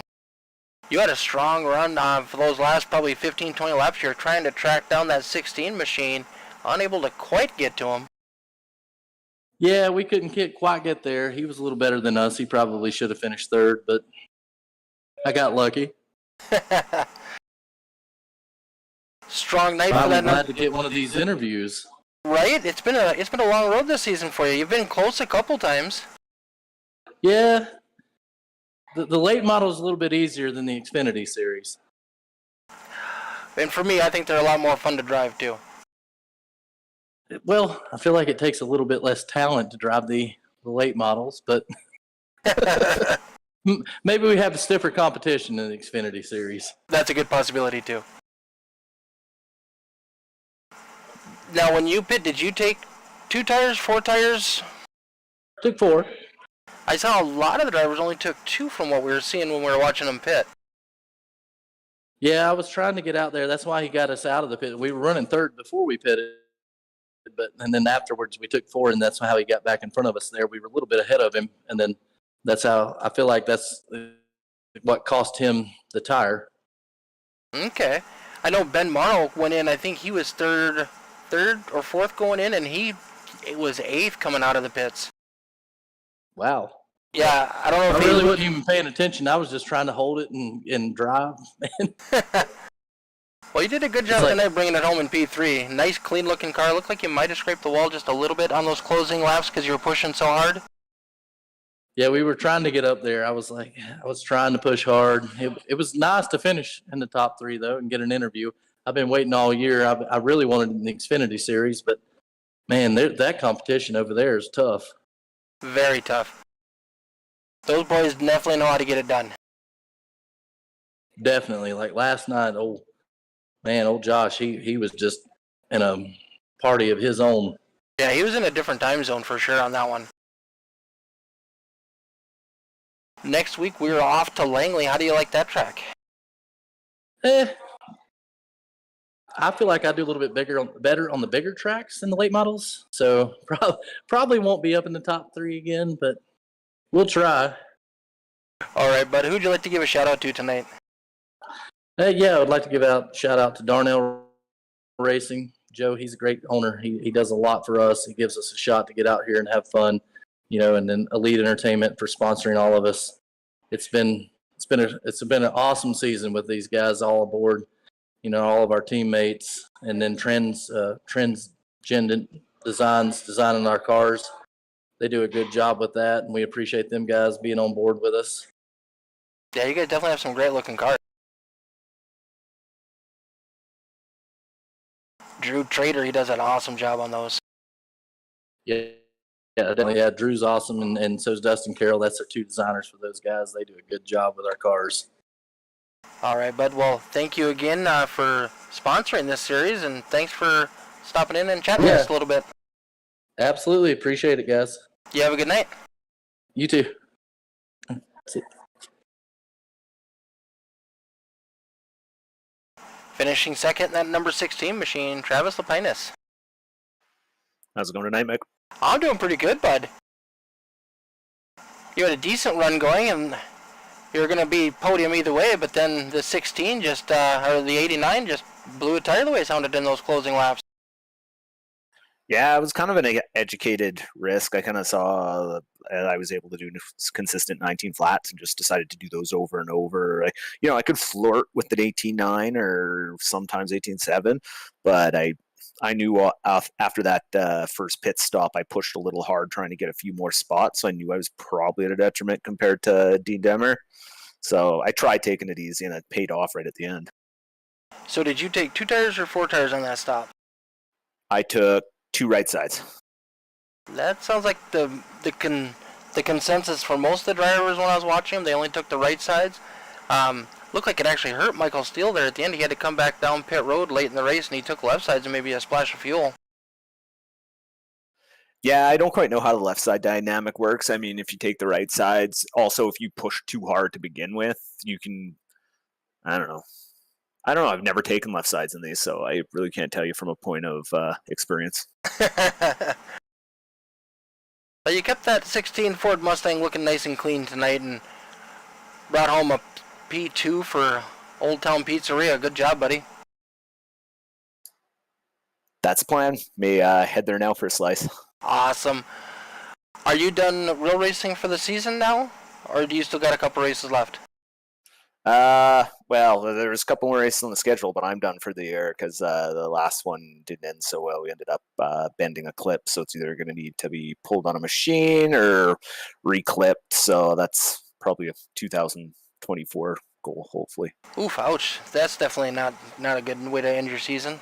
You had a strong run for those last probably 15, 20 laps. You're trying to track down that 16 machine, unable to quite get to him. Yeah, we couldn't quite get there. He was a little better than us. He probably should have finished third, but I got lucky. Strong night I'm for that. glad to get one of these interviews. Right? It's been a long road this season for you. You've been close a couple times. Yeah, the late model is a little bit easier than the Xfinity series. And for me, I think they're a lot more fun to drive too. Well, I feel like it takes a little bit less talent to drive the late models, but maybe we have a stiffer competition in the Xfinity series. That's a good possibility too. Now, when you pit, did you take 2 tires, 4 tires? Took 4. I saw a lot of the drivers only took 2 from what we were seeing when we were watching them pit. Yeah, I was trying to get out there. That's why he got us out of the pit. We were running third before we pitted, and then afterwards we took 4, and that's how he got back in front of us there. We were a little bit ahead of him, and then that's how I feel like that's what cost him the tire. Okay. I know Ben Marlow went in, I think he was third or fourth going in, and it was 8th coming out of the pits. Wow. Yeah, I don't know if I really wasn't even paying attention. I was just trying to hold it and drive. Well, you did a good job tonight bringing it home in P3. Nice, clean-looking car. Looked like you might have scraped the wall just a little bit on those closing laps because you were pushing so hard. Yeah, we were trying to get up there. I was trying to push hard. It was nice to finish in the top 3, though, and get an interview. I've been waiting all year. I really wanted an Xfinity series, but, man, that competition over there is tough. Very tough. Those boys definitely know how to get it done. Definitely. Like last night, old Josh, he was just in a party of his own. Yeah, he was in a different time zone for sure on that one. Next week, we're off to Langley. How do you like that track? I feel like I do a little bit better on the bigger tracks than the late models. So probably won't be up in the top 3 again, but we'll try. All right, bud. Who'd you like to give a shout-out to tonight? Yeah, I would like to give a shout-out to Darnell Racing. Joe, he's a great owner. He does a lot for us. He gives us a shot to get out here and have fun, and then Elite Entertainment for sponsoring all of us. It's been an awesome season with these guys all aboard, all of our teammates, and then Trends designing our cars. They do a good job with that, and we appreciate them guys being on board with us. Yeah, you guys definitely have some great looking cars. Drew Trader, he does an awesome job on those. Yeah, definitely. Yeah, Drew's awesome, and so is Dustin Carroll. That's our 2 designers for those guys. They do a good job with our cars. All right, bud. Well, thank you again for sponsoring this series, and thanks for stopping in and chatting with us a little bit. Absolutely. Appreciate it, guys. You have a good night. You too. See. Finishing second, that number 16 machine, Travis Lapinus. How's it going tonight, Mick? I'm doing pretty good, bud. You had a decent run going, and you were going to be podium either way, but then the 16 or the 89 just blew a tire the way it sounded in those closing laps. Yeah, it was kind of an educated risk. I kind of saw I was able to do consistent 19 flats and just decided to do those over and over. I could flirt with an 18.9 or sometimes 18.7, but I knew after that first pit stop, I pushed a little hard trying to get a few more spots. So I knew I was probably at a detriment compared to Dean Demmer. So I tried taking it easy, and it paid off right at the end. So did you take 2 tires or 4 tires on that stop? I took 2 right sides. That sounds like the consensus for most of the drivers when I was watching them. They only took the right sides. Looked like it actually hurt Michael Steele there at the end. He had to come back down pit road late in the race, and he took left sides and maybe a splash of fuel. Yeah, I don't quite know how the left side dynamic works. I mean, if you take the right sides, also if you push too hard to begin with, you can, I don't know. I've never taken left sides in these, so I really can't tell you from a point of experience. But you kept that 16 Ford Mustang looking nice and clean tonight and brought home a P2 for Old Town Pizzeria. Good job, buddy. That's the plan. May head there now for a slice. Awesome. Are you done real racing for the season now, or do you still got a couple races left? Well, there's a couple more races on the schedule, but I'm done for the year because the last one didn't end so well. We ended up bending a clip, so it's either going to need to be pulled on a machine or reclipped. So that's probably a 2024 goal, hopefully. Oof, ouch. That's definitely not a good way to end your season.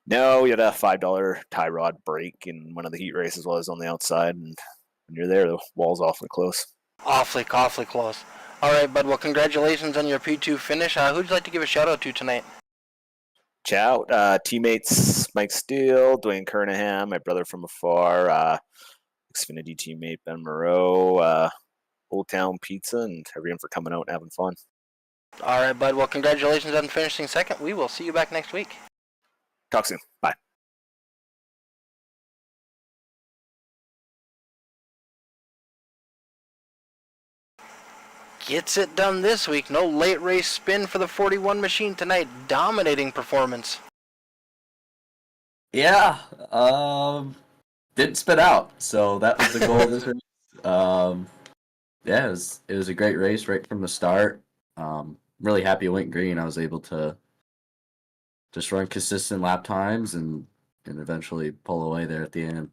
No, we had a $5 tie rod break in one of the heat races while I was on the outside, and when you're there, the wall's awfully close. Awfully close. All right, bud. Well, congratulations on your P2 finish. Who'd you like to give a shout-out to tonight? Shout, teammates Mike Steele, Dwayne Kernaham, my brother from afar, Xfinity teammate Ben Moreau, Old Town Pizza, and everyone for coming out and having fun. All right, bud. Well, congratulations on finishing second. We will see you back next week. Talk soon. Bye. Gets it done this week. No late race spin for the 41 machine tonight. Dominating performance. Yeah, didn't spit out, so that was the goal of this race. Yeah, it was a great race right from the start. Really happy it went green. I was able to just run consistent lap times and eventually pull away there at the end.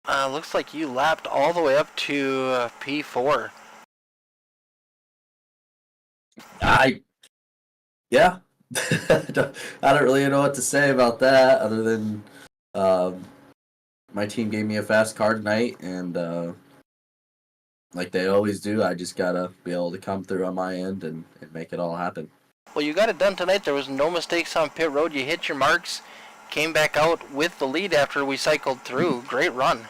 Looks like you lapped all the way up to P4. Yeah. I don't really know what to say about that other than my team gave me a fast car tonight, and like they always do, I just gotta be able to come through on my end and make it all happen. Well, you got it done tonight. There was no mistakes on pit road. You hit your marks, came back out with the lead after we cycled through. Great run.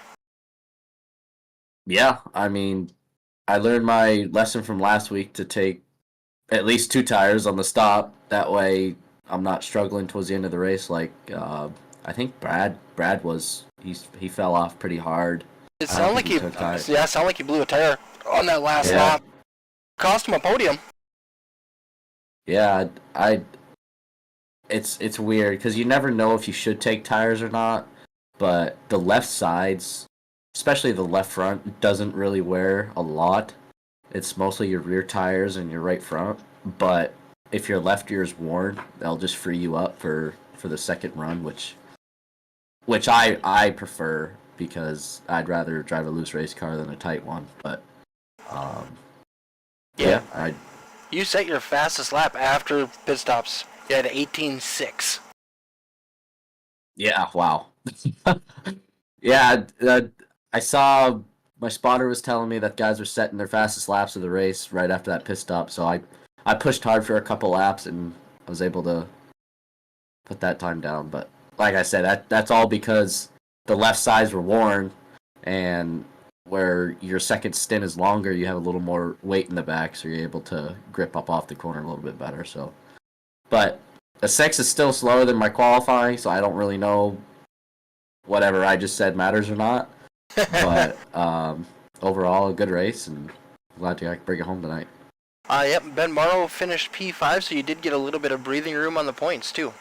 Yeah, I mean, I learned my lesson from last week to take at least 2 tires on the stop. That way I'm not struggling towards the end of the race like I think Brad was. He fell off pretty hard. It sounded like he blew a tire on that last lap. Cost him a podium. Yeah, it's weird because you never know if you should take tires or not. But the left sides, especially the left front, doesn't really wear a lot. It's mostly your rear tires and your right front. But if your left ear is worn, they'll just free you up for the second run, which I prefer because I'd rather drive a loose race car than a tight one. But yeah, You set your fastest lap after pit stops. You had 18.6. yeah, wow. Yeah, I saw my spotter was telling me that guys were setting their fastest laps of the race right after that pit stop. So I pushed hard for a couple laps and I was able to put that time down. But like I said, that's all because the left sides were worn, and where your second stint is longer, you have a little more weight in the back, so you're able to grip up off the corner a little bit better. So, but a 6 is still slower than my qualifying, so I don't really know whatever I just said matters or not. But overall, a good race, and glad I could bring it home tonight. Yep, Ben Morrow finished P5, so you did get a little bit of breathing room on the points, too.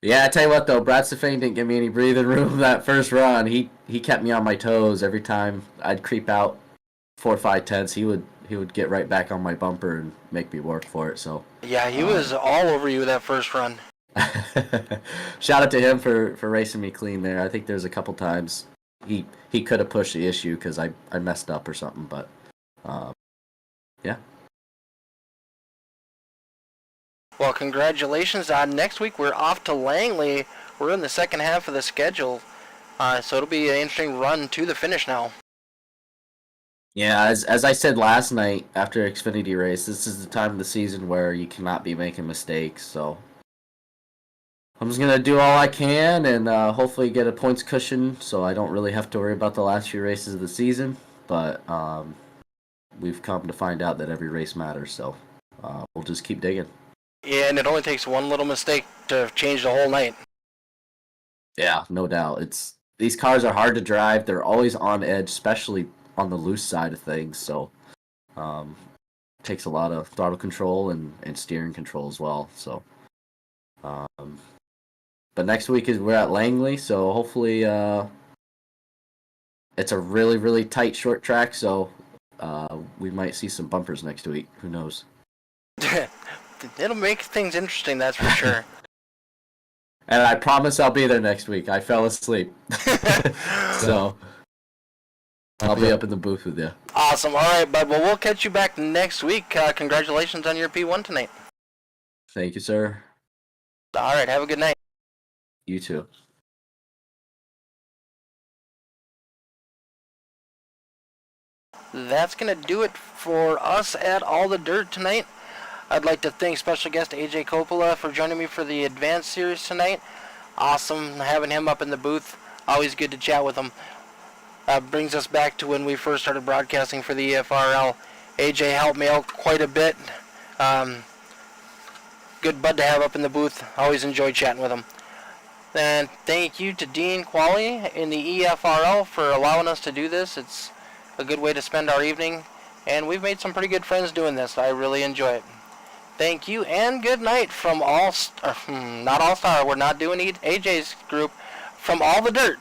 Yeah, I tell you what though, Brad Safane didn't give me any breathing room that first run. He kept me on my toes every time I'd creep out 4 or 5 tenths. He would get right back on my bumper and make me work for it. So Yeah, he was all over you that first run. shout out to him for racing me clean there. I think there's a couple times he could have pushed the issue because I messed up or something, but yeah. Well, congratulations. Next week we're off to Langley. We're in the second half of the schedule, so it'll be an interesting run to the finish now. Yeah, as I said last night after Xfinity race, this is the time of the season where you cannot be making mistakes. So I'm just gonna do all I can and hopefully get a points cushion, so I don't really have to worry about the last few races of the season. But we've come to find out that every race matters, so we'll just keep digging. Yeah, and it only takes one little mistake to change the whole night. Yeah, no doubt. These cars are hard to drive. They're always on edge, especially on the loose side of things. So, takes a lot of throttle control and steering control as well. So, but next week we're at Langley, so hopefully it's a really really tight short track. So, we might see some bumpers next week. Who knows? It'll make things interesting, that's for sure. And I promise I'll be there next week. I fell asleep. So I'll be up in the booth with you. Awesome. All right, bud. Well, we'll catch you back next week. Congratulations on your P1 tonight. Thank you, sir. All right. Have a good night. You too. That's going to do it for us at All the Dirt tonight. I'd like to thank special guest AJ Coppola for joining me for the Advanced Series tonight. Awesome having him up in the booth. Always good to chat with him. Brings us back to when we first started broadcasting for the EFRL. AJ helped me out quite a bit. Good bud to have up in the booth. Always enjoy chatting with him. And thank you to Dean Qualley in the EFRL for allowing us to do this. It's a good way to spend our evening. And we've made some pretty good friends doing this. I really enjoy it. Thank you and good night from not All Star. We're not doing AJ's group. From All the Dirt.